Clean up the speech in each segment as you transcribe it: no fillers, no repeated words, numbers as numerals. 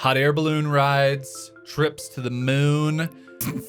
hot air balloon rides, trips to the moon,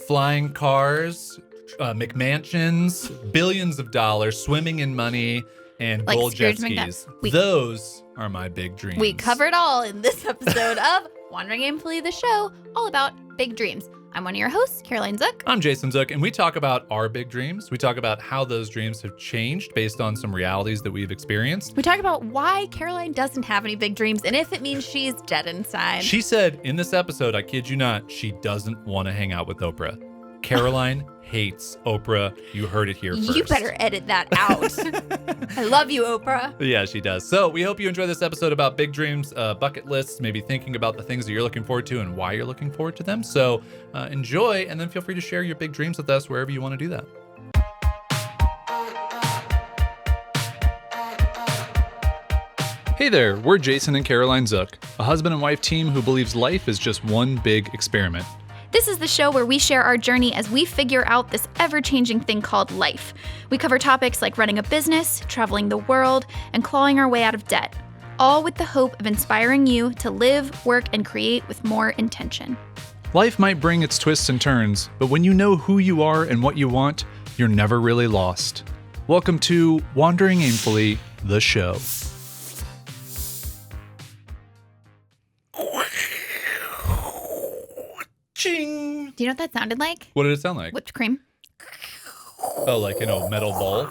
flying cars, McMansions, billions of dollars, swimming in money, and Like gold jet Scrooge skis. Those are my big dreams. We covered all in this episode of Wandering Aimfully, the show, all about big dreams. I'm one of your hosts, Caroline Zook. I'm Jason Zook, and we talk about our big dreams. We talk about how those dreams have changed based on some realities that we've experienced. We talk about why Caroline doesn't have any big dreams and if it means she's dead inside. She said in this episode, I kid you not, she doesn't want to hang out with Oprah. Caroline hates Oprah. You heard it here first. You better edit that out. I love you, Oprah. Yeah, she does. So we hope you enjoy this episode about big dreams, bucket lists, maybe thinking about the things that you're looking forward to and why you're looking forward to them. So enjoy, and then feel free to share your big dreams with us wherever you want to do that. Hey there, we're Jason and Caroline Zook, a husband and wife team who believes life is just one big experiment. This is the show where we share our journey as we figure out this ever-changing thing called life. We cover topics like running a business, traveling the world, and clawing our way out of debt, all with the hope of inspiring you to live, work, and create with more intention. Life might bring its twists and turns, but when you know who you are and what you want, you're never really lost. Welcome to Wandering Aimfully, the show. Ching. Do you know what that sounded like? What did it sound like? Whipped cream. Oh, like in a metal bowl?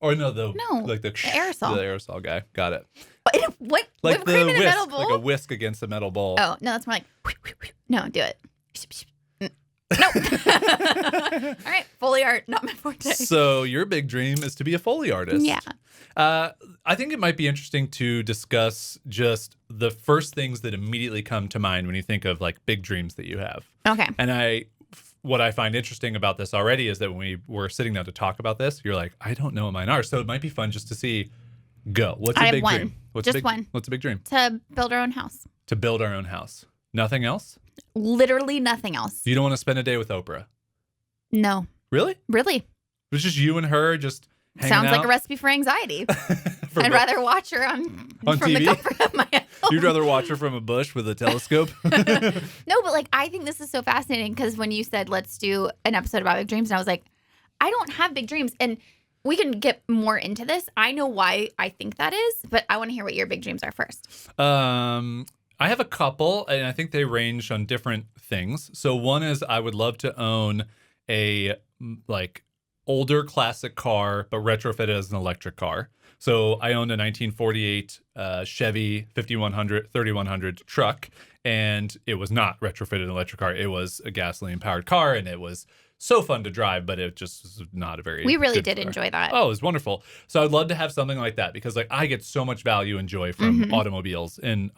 Or no, No, like the aerosol. The aerosol guy. Got it. What? Like Whipped the cream in a whisk, metal bowl? like a whisk against a metal bowl. Oh, no, that's more like, no, do it. No. All right, Foley art, not my forte. So your big dream is to be a Foley artist. Yeah. I think it might be interesting to discuss just the first things that immediately come to mind when you think of like big dreams that you have. Okay. And what I find interesting about this already is that when we were sitting down to talk about this, you're like, I don't know what mine are. So it might be fun just to see, go. What's a big dream? What's one. What's a big dream? To build our own house. To build our own house. Nothing else? Literally nothing else. You don't want to spend a day with Oprah? No. Really? Really. It's just you and her just hanging Sounds out? like a recipe for anxiety. I'd rather watch her on from TV? the comfort of my home. You'd rather watch her from a bush with a telescope? No, but like I think this is so fascinating because when you said let's do an episode about big dreams, and I was like, I don't have big dreams, and we can get more into this. I know why I think that is, but I want to hear what your big dreams are first. I have a couple, and I think they range on different things. So one is I would love to own a like older classic car, but retrofitted as an electric car. So I owned a 1948 Chevy 5100, 3100 truck, and it was not retrofitted an electric car. It was a gasoline-powered car, and it was so fun to drive, but it just was not a very We really good did car. enjoy that. Oh, it was wonderful. So I'd love to have something like that because like I get so much value and joy from automobiles, and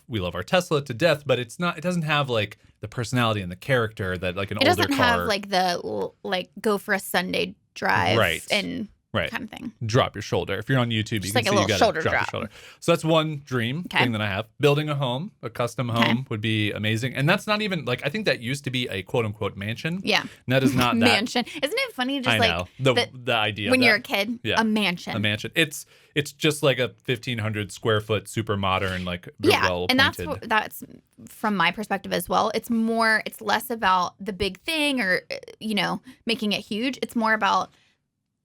we love our Tesla to death, but it doesn't have like the personality and the character that like an older car. It doesn't have like the go for a Sunday drive and kind of thing. Drop your shoulder. If you're on YouTube, Just you can like a see you little gotta shoulder drop your drop. shoulder. So that's one dream thing that I have. Building a home, a custom home would be amazing. And that's not even like I think that used to be a quote unquote mansion. Yeah. And that is not that. Mansion. Isn't it funny just I know. The idea when of you're that. a kid, Yeah. a mansion. A mansion. It's just like a 1,500 square foot, super modern, like well and appointed. that's from my perspective as well. It's less about the big thing or making it huge. It's more about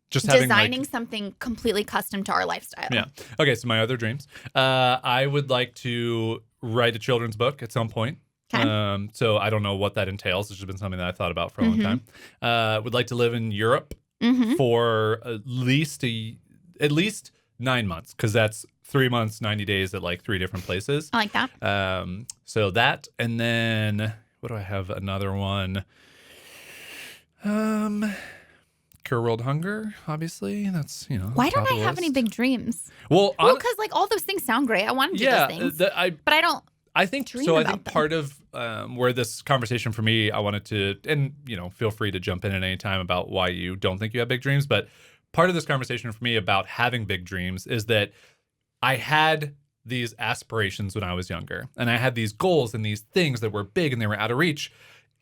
just designing something completely custom to our lifestyle. Yeah. Okay. So my other dreams, I would like to write a children's book at some point. Okay. So I don't know what that entails. It's just been something that I thought about for a long time. Would like to live in Europe for at least 9 months, because that's 3 months, 90 days at like 3 different places. I like that. So that, and then what do I have? Another one. Cure world hunger, obviously. That's, Why don't I have any big dreams? Well, because like all those things sound great. I want to do those things. But I don't. I think dream so. I about think them. part of where this conversation for me, I wanted to, and feel free to jump in at any time about why you don't think you have big dreams. But part of this conversation for me about having big dreams is that I had these aspirations when I was younger, and I had these goals and these things that were big and they were out of reach.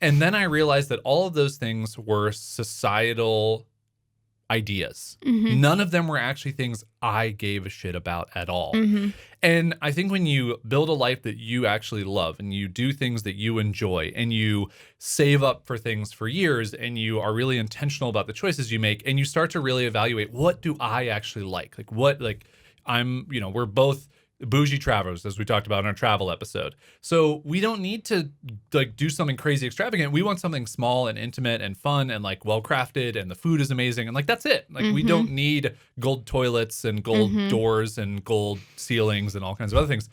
And then I realized that all of those things were societal ideas. Mm-hmm. None of them were actually things I gave a shit about at all. Mm-hmm. And I think when you build a life that you actually love and you do things that you enjoy and you save up for things for years and you are really intentional about the choices you make and you start to really evaluate, what do I actually like? We're both bougie travelers, as we talked about in our travel episode. So we don't need to do something crazy extravagant. We want something small and intimate and fun and well crafted, and the food is amazing, and that's it. We don't need gold toilets and gold doors and gold ceilings and all kinds of other things.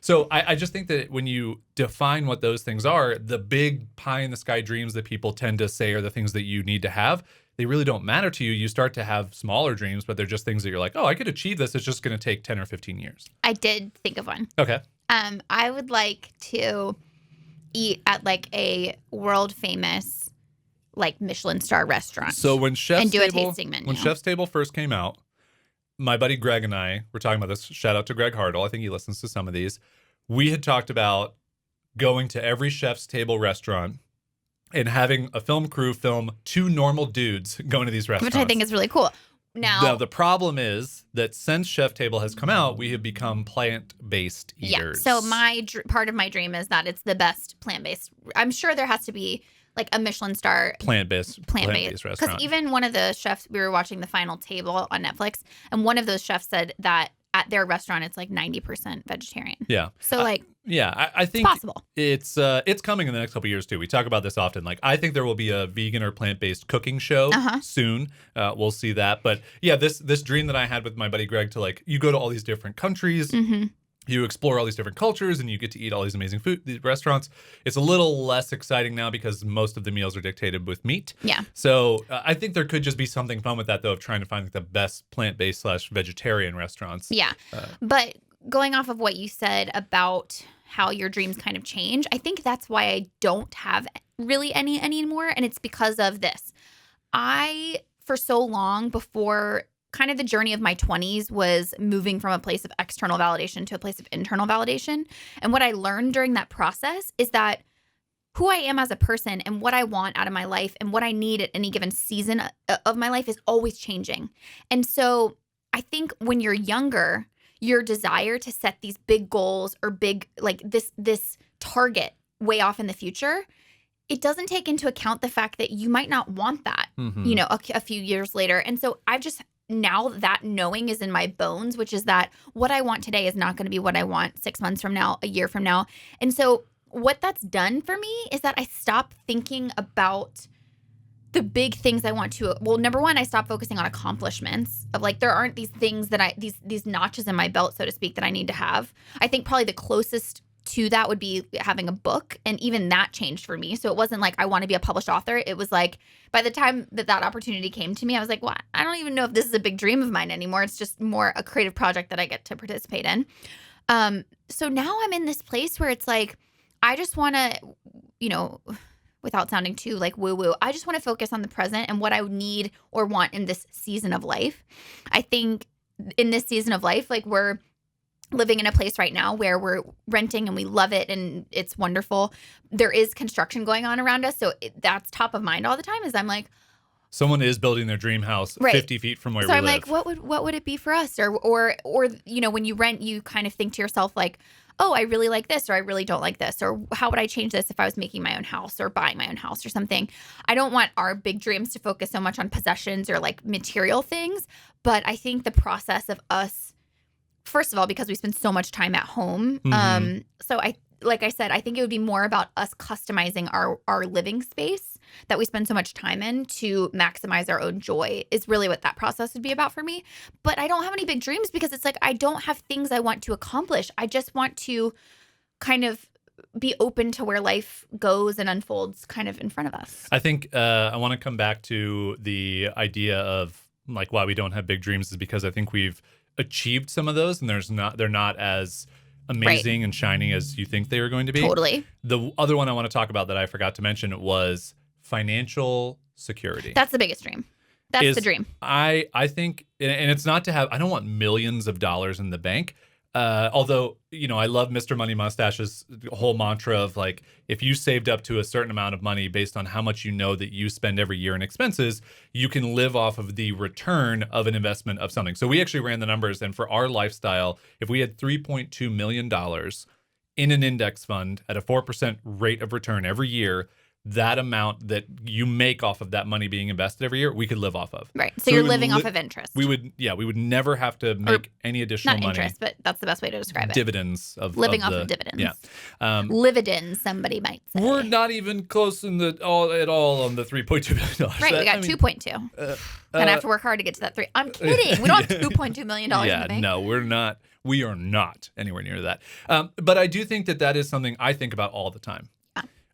So I just think that when you define what those things are, the big pie in the sky dreams that people tend to say are the things that you need to have, they really don't matter to you. You start to have smaller dreams, but they're just things that you're like, oh, I could achieve this. It's just going to take 10 or 15 years. I did think of one. Okay. I would like to eat at a world famous Michelin star restaurant. So when a tasting menu. When Chef's Table first came out, my buddy Greg and I were talking about this. Shout out to Greg Hartle. I think he listens to some of these. We had talked about going to every Chef's Table restaurant and having a film crew film 2 normal dudes going to these restaurants. Which I think is really cool. Now, the problem is that since Chef Table has come out, we have become plant-based eaters. Yeah. So part of my dream is that it's the best plant-based. I'm sure there has to be a Michelin star plant-based restaurant. Because even one of the chefs, we were watching The Final Table on Netflix, and one of those chefs said that at their restaurant it's 90% vegetarian. Yeah. So I think it's possible. It's coming in the next couple of years too. We talk about this often. I think there will be a vegan or plant-based cooking show soon. We'll see that. But yeah, this dream that I had with my buddy Greg to you go to all these different countries. Mm-hmm. You explore all these different cultures and you get to eat all these amazing food, these restaurants. It's a little less exciting now because most of the meals are dictated with meat. Yeah. So I think there could just be something fun with that, though, of trying to find the best plant-based / vegetarian restaurants. Yeah. But going off of what you said about how your dreams kind of change, I think that's why I don't have really any anymore. And it's because of this. For so long before kind of the journey of my 20s was moving from a place of external validation to a place of internal validation. And what I learned during that process is that who I am as a person and what I want out of my life and what I need at any given season of my life is always changing. And so I think when you're younger, your desire to set these big goals or big, this target way off in the future, it doesn't take into account the fact that you might not want that, a few years later. And so I've just now that knowing is in my bones, which is that what I want today is not going to be what I want 6 months from now, a year from now. And so what that's done for me is that I stop thinking about the big things I want to. Well, number one, I stop focusing on accomplishments of there aren't these things that these notches in my belt, so to speak, that I need to have. I think probably the closest to that would be having a book. And even that changed for me. So it wasn't I want to be a published author. It was by the time that opportunity came to me, I was well, I don't even know if this is a big dream of mine anymore. It's just more a creative project that I get to participate in. So now I'm in this place where it's I just want to, without sounding too woo-woo, I just want to focus on the present and what I need or want in this season of life. I think in this season of life, we're living in a place right now where we're renting and we love it and it's wonderful. There is construction going on around us. So that's top of mind all the time I'm someone is building their dream house 50 feet from where we live. So I'm what would it be for us? Or when you rent, you kind of think to yourself oh, I really like this or I really don't like this. Or how would I change this if I was making my own house or buying my own house or something? I don't want our big dreams to focus so much on possessions or material things. But I think the process of us, first of all, because we spend so much time at home. Mm-hmm. So like I said, I think it would be more about us customizing our living space that we spend so much time in to maximize our own joy is really what that process would be about for me. But I don't have any big dreams because it's I don't have things I want to accomplish. I just want to kind of be open to where life goes and unfolds kind of in front of us. I think I want to come back to the idea of why we don't have big dreams is because I think we've achieved some of those and they're not as amazing and shining as you think they are going to be. Totally. The other one I want to talk about that I forgot to mention was financial security. That's the biggest dream. That's the dream. I think, and it's not to have, I don't want millions of dollars in the bank. Although, I love Mr. Money Mustache's whole mantra of like, if you saved up to a certain amount of money based on how much you know that you spend every year in expenses, you can live off of the return of an investment of something. So we actually ran the numbers, and for our lifestyle, if we had $3.2 million in an index fund at a 4% rate of return every year, that amount that you make off of that money being invested every year, we could live off of. Right. So you're living off of interest. We would never have to make any additional money. Not interest, but that's the best way to describe it. Dividends of living off of dividends. Yeah. Lividends, somebody might say. We're not even close at all on the $3.2 million. Right. We got 2.2. Gonna have to work hard to get to that 3. I'm kidding. We don't have $2.2 million in the bank. No, we're not. We are not anywhere near that. But I do think that is something I think about all the time.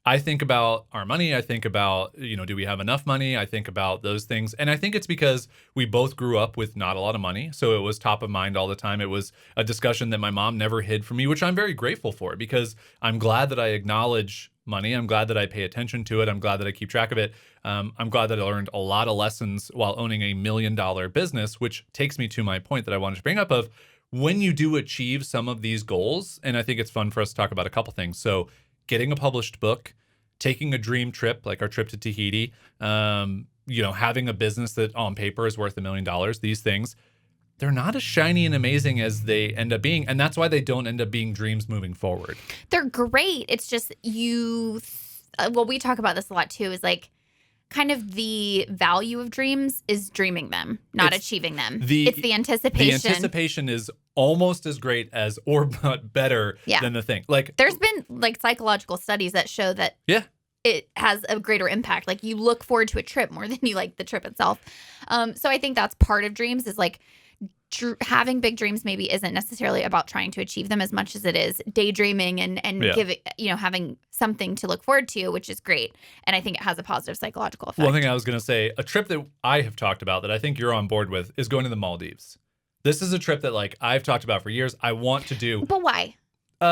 I think about our money. I think about, do we have enough money? I think about those things. And I think it's because we both grew up with not a lot of money. So it was top of mind all the time. It was a discussion that my mom never hid from me, which I'm very grateful for, because I'm glad that I acknowledge money. I'm glad that I pay attention to it. I'm glad that I keep track of it. I'm glad that I learned a lot of lessons while owning $1 million business, which takes me to my point that I wanted to bring up of when you do achieve some of these goals. And I think it's fun for us to talk about a couple things. So getting a published book, taking a dream trip, like our trip to Tahiti, having a business that on paper is worth $1 million, these things, they're not as shiny and amazing as they end up being. And that's why they don't end up being dreams moving forward. They're great. It's just we talk about this a lot too, is like kind of the value of dreams is dreaming them, not achieving them. It's the anticipation. The anticipation is almost as great as or not better than the thing. Like there's been like psychological studies that show that it has a greater impact. Like you look forward to a trip more than you like the trip itself. So I think that's part of dreams is like having big dreams maybe isn't necessarily about trying to achieve them as much as it is daydreaming and giving, having something to look forward to, which is great. And I think it has a positive psychological effect. One thing I was going to say, a trip that I have talked about that I think you're on board with is going to the Maldives. This is a trip that like I've talked about for years. I want to do. But why?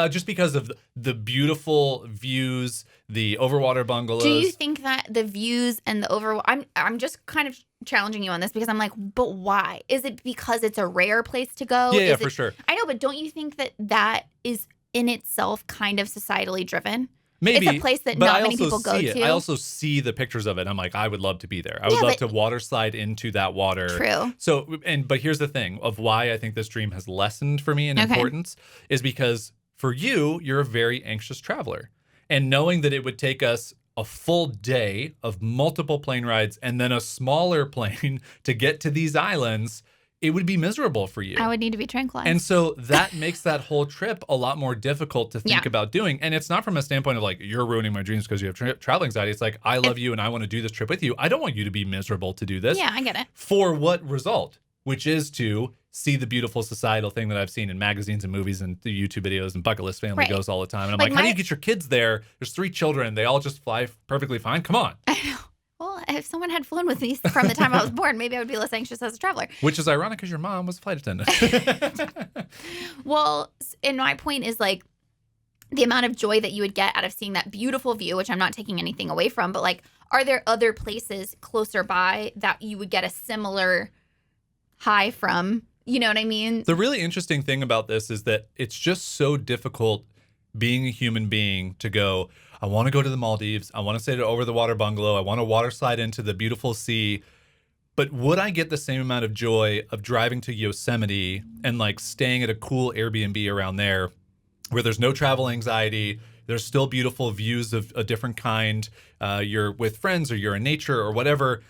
Just because of the beautiful views, the overwater bungalows. Do you think that the views and the I'm just kind of challenging you on this because I'm like, but why? Is it because it's a rare place to go? Yeah, for sure. I know, but don't you think that is in itself kind of societally driven? Maybe. It's a place that not many people go to. I also see the pictures of it. I'm like, I would love to be there. I would love to water slide into that water. True. So, but here's the thing of why I think this dream has lessened for me in importance is because for you, you're a very anxious traveler. And knowing that it would take us a full day of multiple plane rides and then a smaller plane to get to these islands, it would be miserable for you. I would need to be tranquilized. And so that makes that whole trip a lot more difficult to think about doing. And it's not from a standpoint of like, you're ruining my dreams because you have travel anxiety. It's like, I love you and I want to do this trip with you. I don't want you to be miserable to do this. Yeah, I get it. For what result? Which is to see the beautiful societal thing that I've seen in magazines and movies and the YouTube videos and bucket list family goes all the time. And I'm like how do you get your kids there? There's 3 children. They all just fly perfectly fine. Come on. I know. Well, if someone had flown with me from the time I was born, maybe I would be less anxious as a traveler. Which is ironic because your mom was a flight attendant. Well, and my point is like the amount of joy that you would get out of seeing that beautiful view, which I'm not taking anything away from, but like, are there other places closer by that you would get a similar high from? You know what I mean? The really interesting thing about this is that it's just so difficult being a human being to go, I want to go to the Maldives. I want to stay at over the water bungalow. I want to water slide into the beautiful sea. But would I get the same amount of joy of driving to Yosemite and like staying at a cool Airbnb around there where there's no travel anxiety? There's still beautiful views of a different kind. You're with friends or you're in nature or whatever.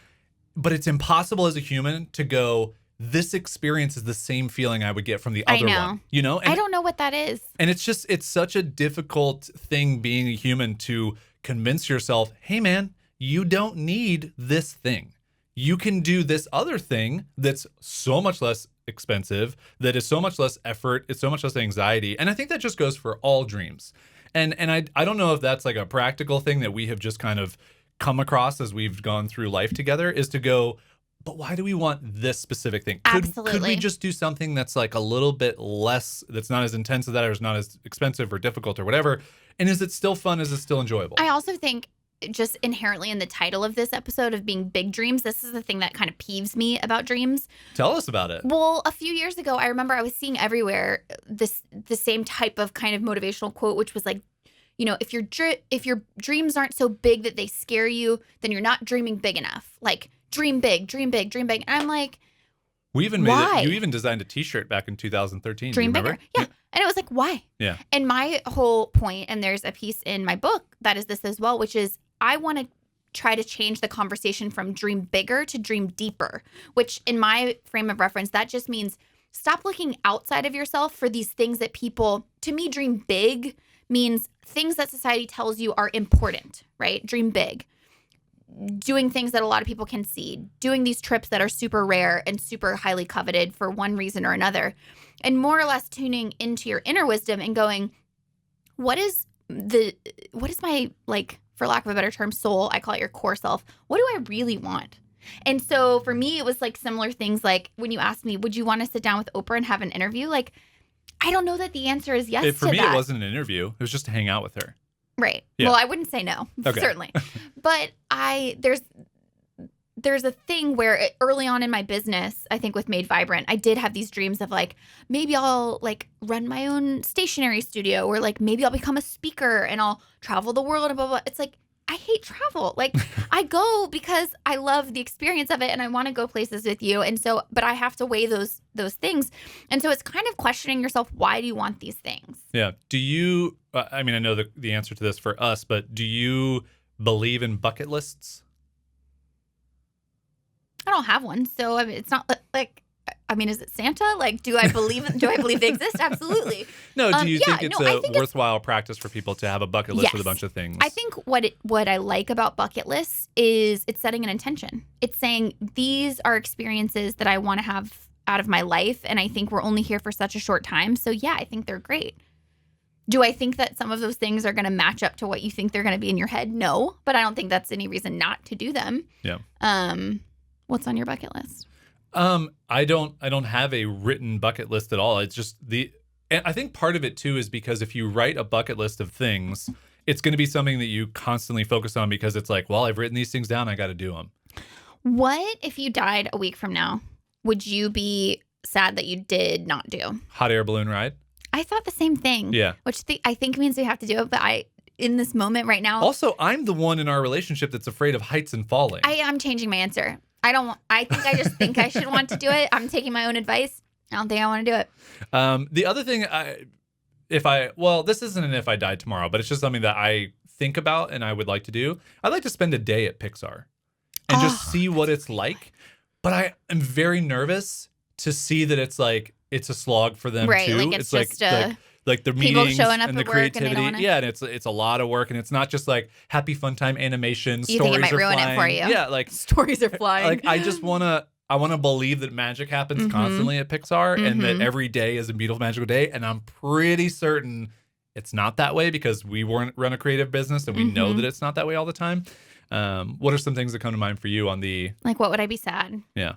But it's impossible as a human to go, this experience is the same feeling I would get from the other one. You know? And I don't know what that is. And it's such a difficult thing being a human to convince yourself, hey man, you don't need this thing. You can do this other thing that's so much less expensive, that is so much less effort, it's so much less anxiety. And I think that just goes for all dreams. And I don't know if that's like a practical thing that we have just kind of come across as we've gone through life together, is to go, but why do we want this specific thing? Absolutely. Could we just do something that's like a little bit less, that's not as intense as that, or is not as expensive or difficult or whatever? And is it still fun? Is it still enjoyable? I also think just inherently in the title of this episode of being big dreams, this is the thing that kind of peeves me about dreams. Tell us about it. Well, a few years ago, I remember I was seeing everywhere the same type of kind of motivational quote, which was like, you know, if your dreams aren't so big that they scare you, then you're not dreaming big enough. Like, dream big, dream big, dream big. And I'm like, we even why? You even designed a T-shirt back in 2013. Dream do you bigger. remember? Yeah. And it was like, why? Yeah. And my whole point, and there's a piece in my book that is this as well, which is I want to try to change the conversation from dream bigger to dream deeper, which in my frame of reference, that just means stop looking outside of yourself for these things that people, to me, dream big means things that society tells you are important, right? Dream big. Doing things that a lot of people can see, doing these trips that are super rare and super highly coveted for one reason or another, and more or less tuning into your inner wisdom and going, what is my, like, for lack of a better term, soul? I call it your core self. What do I really want? And so for me, it was like similar things like when you asked me, would you want to sit down with Oprah and have an interview? Like, I don't know that the answer is yes For to me, that. it wasn't an interview. It was just to hang out with her. Right. Yeah. Well, I wouldn't say no, Okay. certainly. But there's a thing where early on in my business, I think with Made Vibrant, I did have these dreams of like, maybe I'll like run my own stationery studio, or like maybe I'll become a speaker and I'll travel the world and blah, blah, blah. It's like, I hate travel. Like, I go because I love the experience of it and I want to go places with you. And so, but I have to weigh those things. And so it's kind of questioning yourself, why do you want these things? Yeah. Do you, I mean, I know the answer to this for us, but do you believe in bucket lists? I don't have one. So, I mean, it's not like, I mean, is it Santa? Like, do I believe they exist? Absolutely. No, do you think it's I think worthwhile practice for people to have a bucket list with a bunch of things? I think what I like about bucket lists is it's setting an intention. It's saying these are experiences that I want to have out of my life, and I think we're only here for such a short time. So yeah, I think they're great. Do I think that some of those things are going to match up to what you think they're going to be in your head? No, but I don't think that's any reason not to do them. Yeah. What's on your bucket list? I don't have a written bucket list at all. It's just and I think part of it too is because if you write a bucket list of things, it's going to be something that you constantly focus on because it's like, well, I've written these things down. I got to do them. What if you died a week from now? Would you be sad that you did not do? Hot air balloon ride? I thought the same thing. Yeah. Which I think means we have to do it, but in this moment right now. Also, I'm the one in our relationship that's afraid of heights and falling. I'm changing my answer. I think I just think I should want to do it. I'm taking my own advice. I don't think I want to do it. The other thing, this isn't an if I died tomorrow, but it's just something that I think about and I would like to do. I'd like to spend a day at Pixar and just see what it's like. But I am very nervous to see that it's a slog for them right, too. Like it's just like the people meetings showing up and the at work and creativity. they don't wanna... Yeah, and it's a lot of work, and it's not just like happy fun time animation. You stories think it might are ruin flying. it for you? Yeah, like stories are flying. Like I want to believe that magic happens constantly at Pixar and that every day is a beautiful magical day, and I'm pretty certain it's not that way because we run a creative business and we know that it's not that way all the time. What are some things that come to mind for you on the like what would I be sad? Yeah.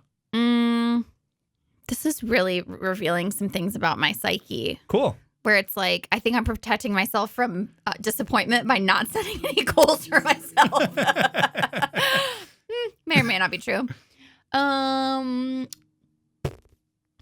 This is really revealing some things about my psyche. Cool. Where it's like, I think I'm protecting myself from disappointment by not setting any goals for myself. May or may not be true.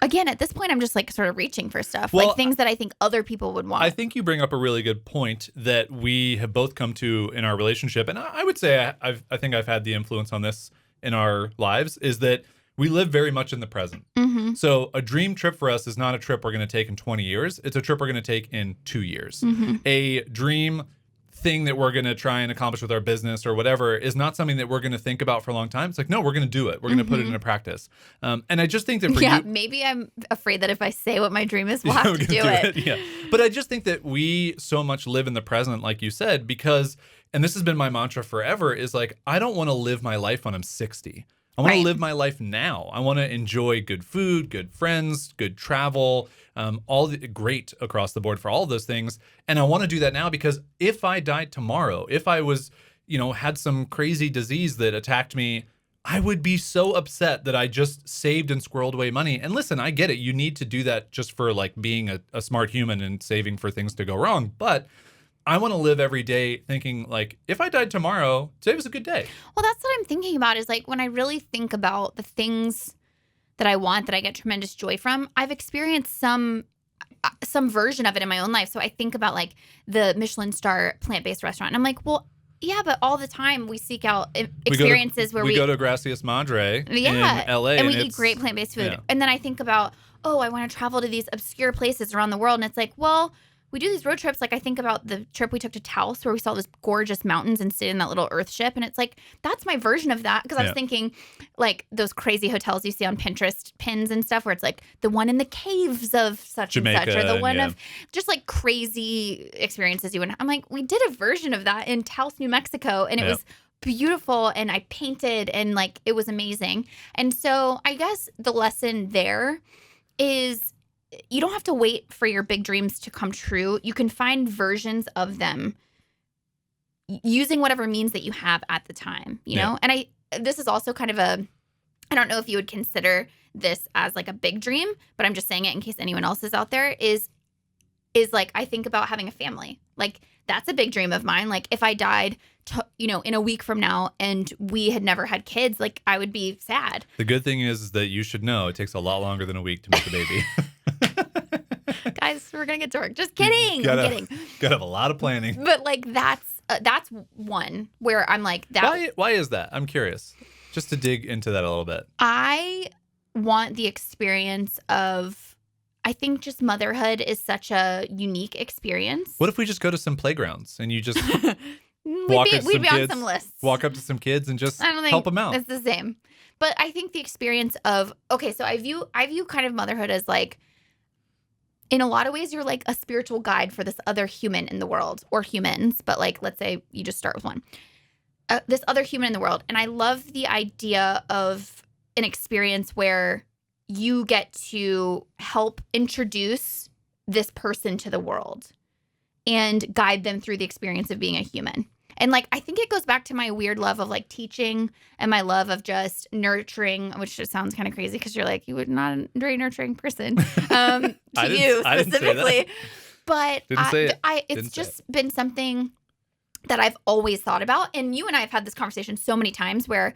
Again, at this point, I'm just like sort of reaching for stuff. Well, like things that I think other people would want. I think you bring up a really good point that we have both come to in our relationship. And I would say I think I've had the influence on this in our lives is that we live very much in the present. So a dream trip for us is not a trip we're going to take in 20 years. It's a trip we're going to take in 2 years. A dream thing that we're going to try and accomplish with our business or whatever is not something that we're going to think about for a long time. It's like, no, we're going to do it. We're going to put it into practice. And I just think that for you... maybe I'm afraid that if I say what my dream is, we'll have to do it. Yeah. But I just think that we so much live in the present, like you said, because, and this has been my mantra forever, is like, I don't want to live my life when I'm 60. I want to live my life now. I want to enjoy good food, good friends, good travel, great across the board for all of those things. And I want to do that now because if I died tomorrow, if I was, had some crazy disease that attacked me, I would be so upset that I just saved and squirreled away money. And listen, I get it. You need to do that just for like being a smart human and saving for things to go wrong. But I want to live every day thinking like, if I died tomorrow, today was a good day. Well, that's what I'm thinking about is like when I really think about the things that I want, that I get tremendous joy from, I've experienced some version of it in my own life. So I think about like the Michelin star plant-based restaurant. And I'm like, well, yeah, but all the time we seek out experiences where we go to Gracias Madre in LA. And we eat great plant-based food. Yeah. And then I think about, oh, I want to travel to these obscure places around the world. And it's like, well, we do these road trips. Like I think about the trip we took to Taos where we saw those gorgeous mountains and stayed in that little earth ship. And it's like, that's my version of that. Because I was thinking like those crazy hotels you see on Pinterest pins and stuff where it's like the one in the caves of such Jamaica, and such, or the one of just like crazy experiences you would. I'm like, we did a version of that in Taos, New Mexico. And it was beautiful. And I painted and like, it was amazing. And so I guess the lesson there is you don't have to wait for your big dreams to come true. You can find versions of them using whatever means that you have at the time, you know? And this is also kind of I don't know if you would consider this as like a big dream, but I'm just saying it in case anyone else is out there, is like, I think about having a family. Like that's a big dream of mine. Like if I died, in a week from now and we had never had kids, like I would be sad. The good thing is that you should know it takes a lot longer than a week to make a baby. Guys, we're going to get to work. Just kidding. I'm kidding. Gotta have a lot of planning. But like that's one where I'm like that. Why is that? I'm curious. Just to dig into that a little bit. I want the experience of, I think just motherhood is such a unique experience. What if we just go to some playgrounds and you just we'd be on some lists. Walk up to some kids and just help them out? It's the same. But I think the experience of, okay, so I view kind of motherhood as like, in a lot of ways, you're like a spiritual guide for this other human in the world, or humans. But like, let's say you just start with one. This other human in the world. And I love the idea of an experience where you get to help introduce this person to the world and guide them through the experience of being a human. And like, I think it goes back to my weird love of like teaching and my love of just nurturing, which just sounds kind of crazy because you're like, you would not a very nurturing person to you specifically. But it's just been something that I've always thought about. And you and I have had this conversation so many times where,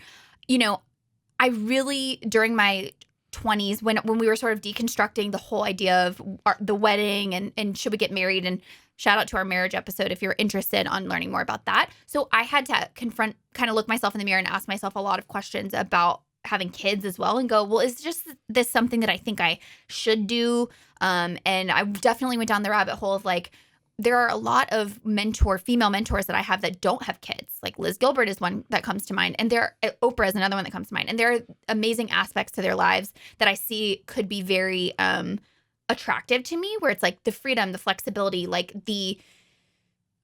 I really, during my 20s, when we were sort of deconstructing the whole idea of the wedding and should we get married, and shout out to our marriage episode if you're interested on learning more about that. So I had to kind of look myself in the mirror and ask myself a lot of questions about having kids as well and go, well, is just this something that I think I should do? And I definitely went down the rabbit hole of like, there are a lot of female mentors that I have that don't have kids. Like Liz Gilbert is one that comes to mind. And Oprah is another one that comes to mind. And there are amazing aspects to their lives that I see could be very attractive to me, where it's like the freedom, the flexibility, like the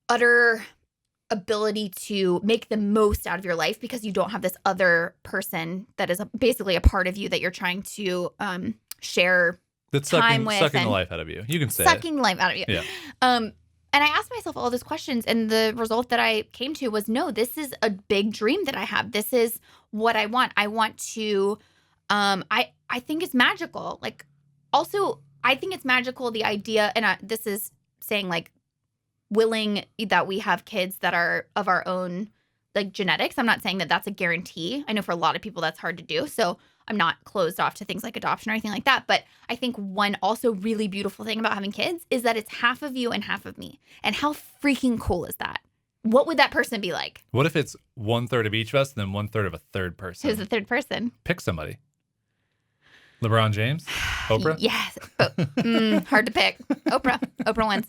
utter ability to make the most out of your life because you don't have this other person that is basically a part of you that you're trying to share that's time with. Sucking the life out of you. You can say sucking the life out of you. Yeah. And I asked myself all those questions, and the result that I came to was, no, this is a big dream that I have. This is what I want. I want to, I think it's magical. Like, also, I think it's magical, the idea, and this is saying like willing that we have kids that are of our own like genetics. I'm not saying that that's a guarantee. I know for a lot of people that's hard to do. So I'm not closed off to things like adoption or anything like that. But I think one also really beautiful thing about having kids is that it's half of you and half of me. And how freaking cool is that? What would that person be like? What if it's 1/3 of each of us and then 1/3 of a third person? Who's the third person? Pick somebody. LeBron James? Oprah? Yes. Hard to pick. Oprah. Oprah wins.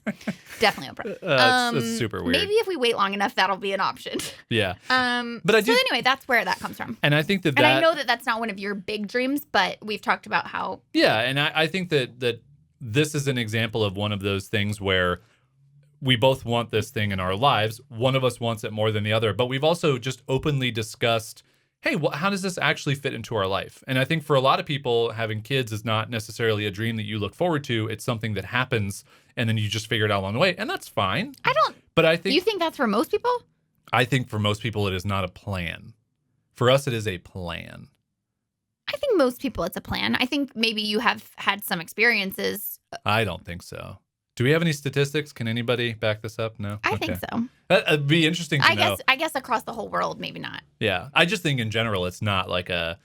Definitely Oprah. That's super weird. Maybe if we wait long enough, that'll be an option. Yeah. But anyway, that's where that comes from. And I think that and I know that that's not one of your big dreams, but we've talked about how. Yeah, and I think that this is an example of one of those things where we both want this thing in our lives. One of us wants it more than the other, but we've also just openly discussed, hey, how does this actually fit into our life? And I think for a lot of people, having kids is not necessarily a dream that you look forward to. It's something that happens, and then you just figure it out along the way, and that's fine. But I think... You think that's for most people? I think for most people, it is not a plan. For us, it is a plan. I think most people, it's a plan. I think maybe you have had some experiences. I don't think so. Do we have any statistics? Can anybody back this up? No? I think so. That'd be interesting to know. I guess across the whole world, maybe not. Yeah. I just think in general, it's not like the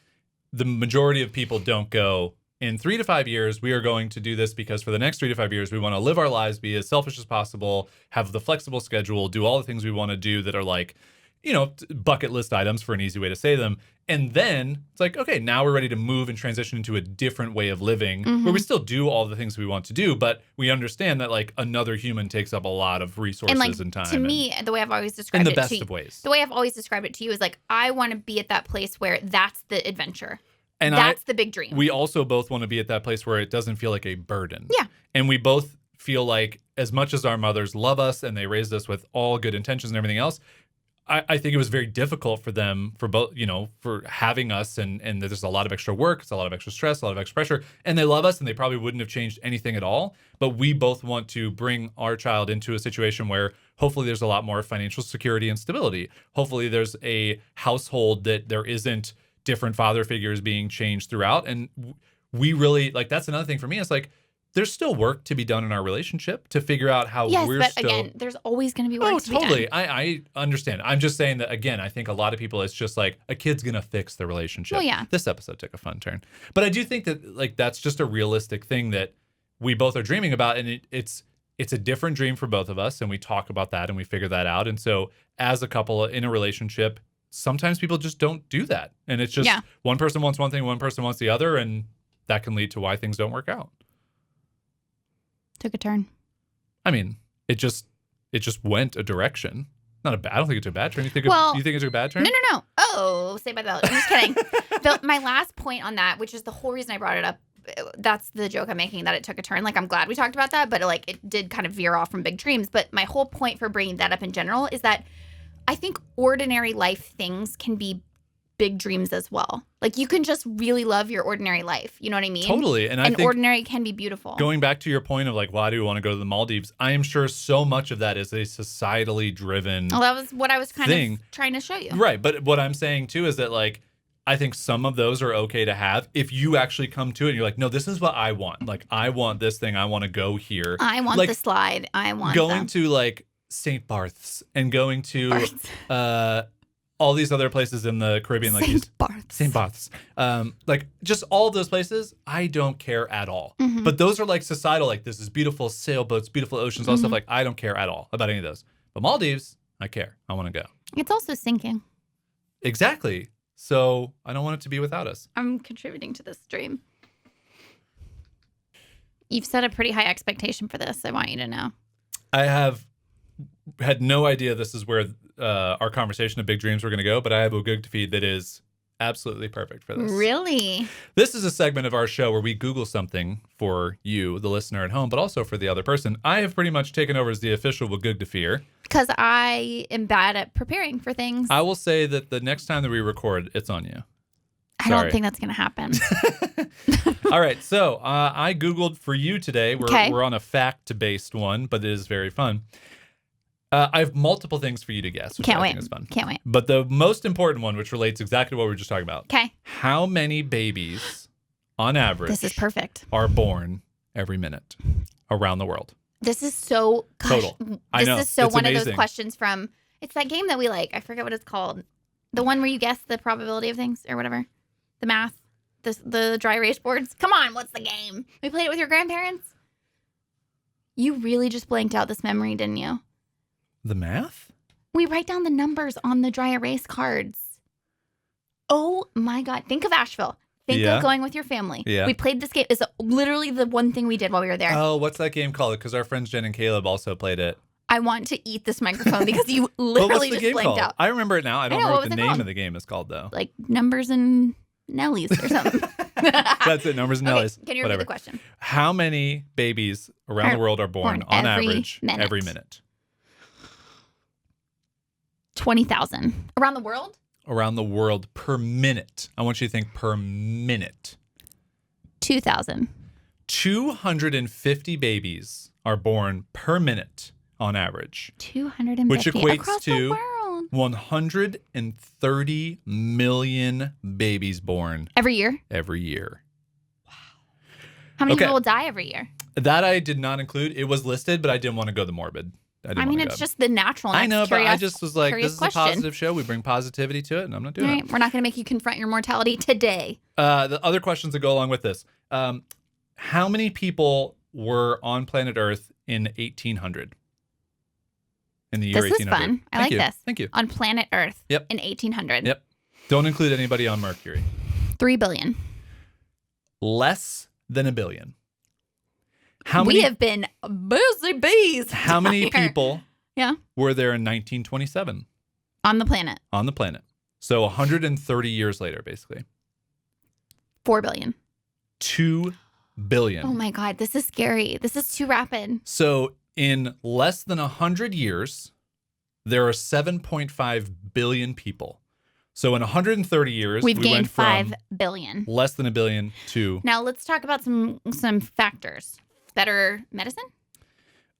majority of people don't go, in 3 to 5 years, we are going to do this because for the next 3 to 5 years, we want to live our lives, be as selfish as possible, have the flexible schedule, do all the things we want to do that are like, bucket list items for an easy way to say them. And then it's like, okay, now we're ready to move and transition into a different way of living where we still do all the things we want to do, but we understand that like another human takes up a lot of resources and time. To me, the way I've always described in the best of ways. The way I've always described it to you is like, I want to be at that place where that's the adventure. And that's the big dream. We also both want to be at that place where it doesn't feel like a burden. Yeah. And we both feel like as much as our mothers love us and they raised us with all good intentions and everything else, I think it was very difficult for them, for both, for having us, and there's a lot of extra work, it's a lot of extra stress, a lot of extra pressure, and they love us, and they probably wouldn't have changed anything at all. But we both want to bring our child into a situation where hopefully there's a lot more financial security and stability. Hopefully there's a household that there isn't different father figures being changed throughout. And we really, like, that's another thing for me. It's like, there's still work to be done in our relationship to figure out how we're still... Yes, but again, there's always going to be work to be done. Totally. I understand. I'm just saying that, again, I think a lot of people, it's just like, a kid's going to fix the relationship. Well, yeah. This episode took a fun turn. But I do think that, like, that's just a realistic thing that we both are dreaming about, and it's a different dream for both of us, and we talk about that, and we figure that out. And so, as a couple in a relationship, sometimes people just don't do that. And it's just one person wants one thing, one person wants the other, and that can lead to why things don't work out. Took a turn. I mean, it just went a direction. I don't think it took a bad turn. You think it took a bad turn? No. Oh, say by that. I'm just kidding. My last point on that, which is the whole reason I brought it up, that's the joke I'm making, that it took a turn. Like, I'm glad we talked about that, but like it did kind of veer off from big dreams. But my whole point for bringing that up in general is that I think ordinary life things can be big dreams as well. Like, you can just really love your ordinary life. You know what I mean? Totally. And I think ordinary can be beautiful. Going back to your point of like, why do we want to go to the Maldives? I am sure so much of that is a societally driven Well, that was what I was kind of trying to show you. Right. But what I'm saying too is that, like, I think some of those are okay to have if you actually come to it and you're like, no, this is what I want. Like, I want this thing. I want to go here. I want the slide. I want going to like St. Barth's and going to all these other places in the Caribbean, like St. Barth's, like just all those places, I don't care at all. Mm-hmm. But those are like societal, like this is beautiful sailboats, beautiful oceans, all stuff. Like, I don't care at all about any of those. But Maldives, I care. I want to go. It's also sinking. Exactly. So I don't want it to be without us. I'm contributing to this dream. You've set a pretty high expectation for this. I want you to know. I have had no idea this is where our conversation of big dreams were going to go, but I have a Goog to feed that is absolutely perfect for this. Really? This is a segment of our show where we Google something for you, the listener at home, but also for the other person. I have pretty much taken over as the official Goog to fear. Because I am bad at preparing for things. I will say that the next time that we record, it's on you. I don't think that's going to happen. All right. So I Googled for you today. We're on a fact-based one, but it is very fun. I have multiple things for you to guess, which I think is fun. Can't wait. But the most important one, which relates exactly to what we were just talking about. Okay. How many babies, on average, this is perfect, are born every minute around the world? This is so... Total. I know. This is so it's one amazing. Of those questions from... It's that game that we like. I forget what it's called. The one where you guess the probability of things or whatever. The math. The dry erase boards. Come on, what's the game? We played it with your grandparents? You really just blanked out this memory, didn't you? The math? We write down the numbers on the dry erase cards. Oh my God. Think of Asheville. Think of going with your family. Yeah. We played this game. It's literally the one thing we did while we were there. Oh, what's that game called? Because our friends Jen and Caleb also played it. I want to eat this microphone because you literally just blanked out. I remember it now. I don't remember what the name of the game is called, though. Like Numbers and Nellies or something. That's it. Numbers and Nellies. Can you repeat the question? How many babies around the world are born on average every minute? 20,000. Around the world? Around the world per minute. I want you to think per minute. 2,000. 250 babies are born per minute on average. 250. Which equates across to the world. 130 million babies born. Every year? Every year. Wow. How many people will die every year? That I did not include. It was listed, but I didn't want to go the morbid. I mean, it's just the natural. I know, but I just was like, this is question. a positive show. We bring positivity to it, and I'm not doing All right, it. we're not going to make you confront your mortality today. The other questions that go along with this. How many people were on planet Earth in 1800? In the year This 1800. is fun. I Thank like you. this. Thank you. On planet Earth Yep. in 1800. Yep. Don't include anybody on Mercury. 3 billion. Less than a billion. How We many? have been busy bees. How many here. people Yeah. were there in 1927 On the planet. on the planet? So 130 years later, basically. 4 billion. 2 billion. Oh my God, this is scary. This is too rapid. So in less than 100 years, there are 7.5 billion people. So in 130 years, We've we gained went from 5 billion. less than a billion to Now let's talk about some factors. Better medicine?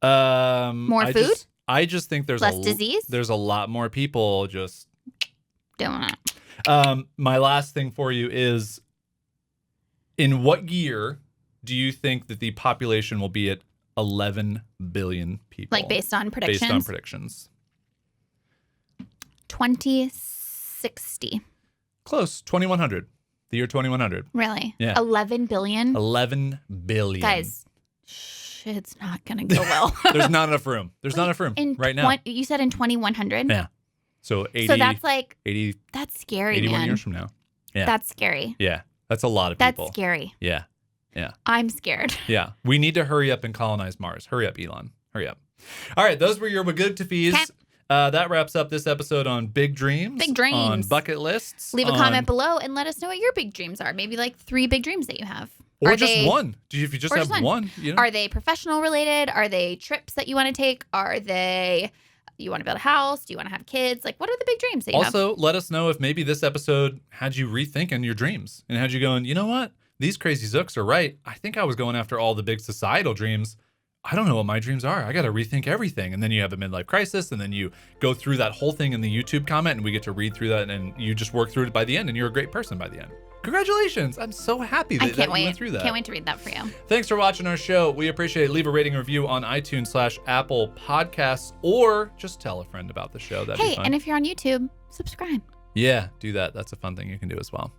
more food? I just think there's Less disease? There's a lot more people just. Doing it. My last thing for you is, in what year do you think that the population will be at 11 billion people? Like based on predictions? Based on predictions. 2060. Close. 2100. The year 2100. Really? Yeah. 11 billion? 11 billion. Guys, shit's not going to go well. There's not enough room. There's not enough room right now. You said in 2100? Yeah. So 80. So that's like, 80, that's scary, 81 man. years from now. Yeah. That's scary. Yeah. That's a lot of That's people. scary. Yeah. Yeah. I'm scared. Yeah. We need to hurry up and colonize Mars. Hurry up, Elon. Hurry up. All right. Those were your good to fees. Okay. That wraps up this episode on big dreams. Big dreams. On bucket lists. Leave a comment below and let us know what your big dreams are. Maybe like 3 big dreams that you have. Or Are just they- one. If you just or have just one. You know? Are they professional related? Are they trips that you want to take? Are they, you want to build a house? Do you want to have kids? Like, what are the big dreams that you have? Also, let us know if maybe this episode had you rethinking your dreams and had you going, you know what? These crazy zooks are right. I think I was going after all the big societal dreams. I don't know what my dreams are. I got to rethink everything. And then you have a midlife crisis, and then you go through that whole thing in the YouTube comment, and we get to read through that, and you just work through it by the end, and you're a great person by the end. Congratulations. I'm so happy I that can't you wait. went through that. Can't wait to read that for you. Thanks for watching our show. We appreciate it. Leave a rating and review on iTunes/Apple Podcasts, or just tell a friend about the show. That'd be Hey, fun. and if you're on YouTube, subscribe. Yeah, do that. That's a fun thing you can do as well.